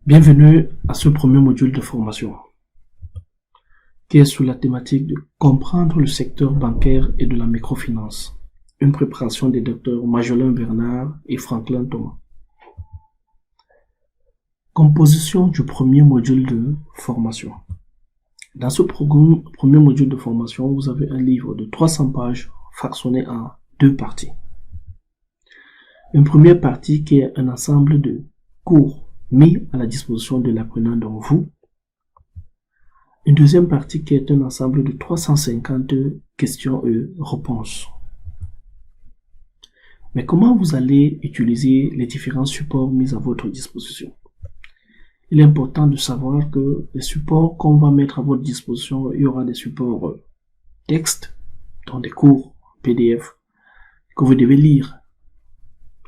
Bienvenue à ce premier module de formation qui est sous la thématique de comprendre le secteur bancaire et de la microfinance. Une préparation des docteurs Majolin Bernard et Franklin Thomas. Composition du premier module de formation. Dans ce premier module de formation, vous avez un livre de 300 pages fractionné en deux parties. Une première partie qui est un ensemble de cours mis à la disposition de l'apprenant dont vous. Une deuxième partie qui est un ensemble de 350 questions et réponses. Mais comment vous allez utiliser les différents supports mis à votre disposition? Il est important de savoir que les supports qu'on va mettre à votre disposition, il y aura des supports texte, dans des cours PDF, que vous devez lire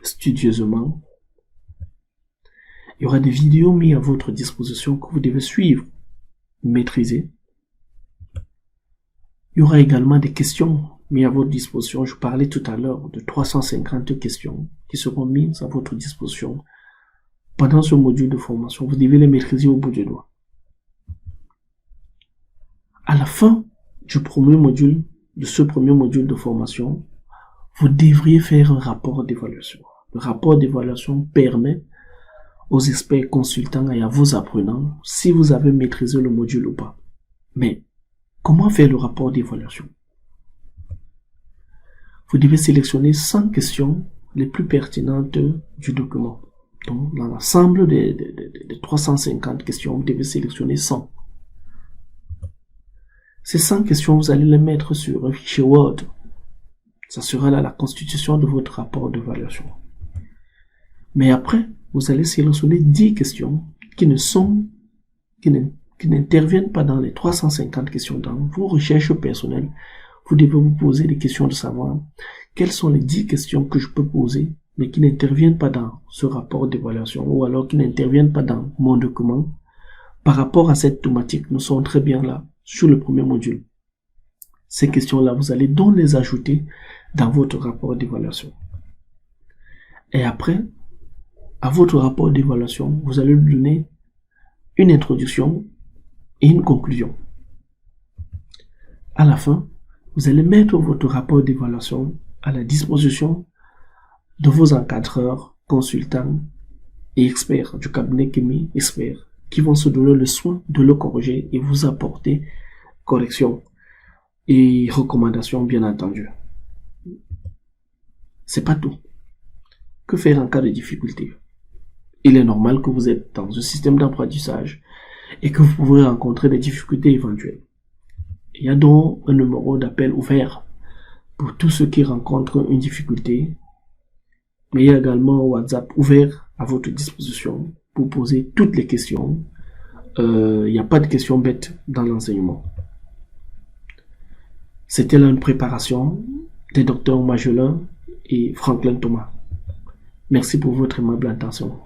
studieusement. Il y aura des vidéos mises à votre disposition que vous devez suivre, maîtriser. Il y aura également des questions mises à votre disposition. Je parlais tout à l'heure de 350 questions qui seront mises à votre disposition pendant ce module de formation. Vous devez les maîtriser au bout du doigt. À la fin du premier module, de ce premier module de formation, vous devriez faire un rapport d'évaluation. Le rapport d'évaluation permet aux experts consultants et à vos apprenants si vous avez maîtrisé le module ou pas. Mais comment faire le rapport d'évaluation? Vous devez sélectionner 100 questions les plus pertinentes du document. Donc, dans l'ensemble des 350 questions, vous devez sélectionner 100. Ces 100 questions, vous allez les mettre sur un fichier Word. Ça sera là la constitution de votre rapport d'évaluation. Mais après, vous allez sélectionner 10 questions qui n'interviennent pas dans les 350 questions. Dans vos recherches personnelles, vous devez vous poser des questions de savoir quelles sont les 10 questions que je peux poser, mais qui n'interviennent pas dans ce rapport d'évaluation ou alors qui n'interviennent pas dans mon document. Par rapport à cette thématique, nous sommes très bien là sur le premier module. Ces questions-là, vous allez donc les ajouter dans votre rapport d'évaluation. Et après, à votre rapport d'évaluation, vous allez lui donner une introduction et une conclusion. À la fin, vous allez mettre votre rapport d'évaluation à la disposition de vos encadreurs, consultants et experts du cabinet Kémi Experts qui vont se donner le soin de le corriger et vous apporter corrections et recommandations bien entendu. C'est pas tout. Que faire en cas de difficulté? Il est normal que vous êtes dans un système d'apprentissage et que vous pouvez rencontrer des difficultés éventuelles. Il y a donc un numéro d'appel ouvert pour tous ceux qui rencontrent une difficulté, mais il y a également un WhatsApp ouvert à votre disposition pour poser toutes les questions. Il n'y a pas de questions bêtes dans l'enseignement. C'était là une préparation des docteurs Majolin et Franklin Thomas. Merci pour votre aimable attention.